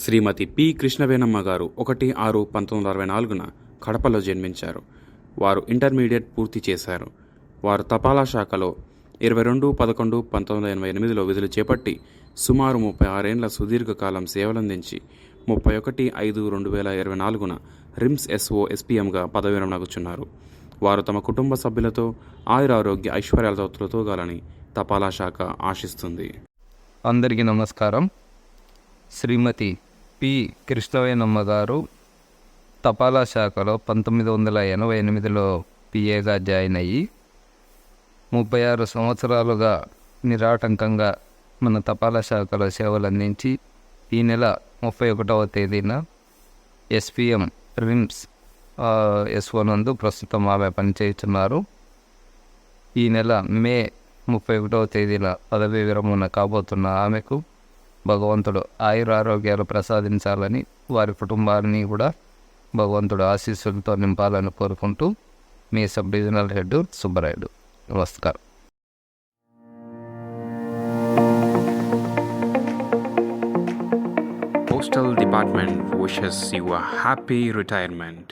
శ్రీమతి P. Krishnavenamma గారు 1/6/1964న కడపలో జన్మించారు. వారు ఇంటర్మీడియట్ పూర్తి చేశారు. వారు తపాలా శాఖలో 22/11/1988లో విధులు చేపట్టి సుమారు 36 ఏండ్ల సుదీర్ఘకాలం సేవలందించి 31/5/2024న రిమ్స్ ఎస్ఓ ఎస్పీఎంగా పదవి విరమణగుచున్నారు. వారు తమ కుటుంబ సభ్యులతో ఆయురారోగ్య ఐశ్వర్యాలతో తులతూగాలని తపాలా శాఖ ఆశిస్తుంది. అందరికీ నమస్కారం. శ్రీమతి పి. కృష్ణవేణమ్మ గారు తపాలా శాఖలో 1988లో పిఏగా జాయిన్ అయ్యి 36 సంవత్సరాలుగా నిరాటంకంగా మన తపాలా శాఖలో సేవలు అందించి ఈ నెల 31వ తేదీన ఎస్పీఎం రిమ్స్ ఎస్ఓ నందు ప్రస్తుతం ఆమె పనిచేస్తున్నారు. ఈ నెల మే 31వ తేదీన పదవీ విరమణ కాబోతున్న ఆమెకు భగవంతుడు ఆయురారోగ్యాలు ప్రసాదించాలని, వారి కుటుంబాన్ని కూడా భగవంతుడు ఆశీస్సులతో నింపాలని కోరుకుంటూ మీ సబ్ డివిజనల్ హెడ్ సుబ్బరాయుడు. నమస్కారం. Postal Department wishes you a happy retirement.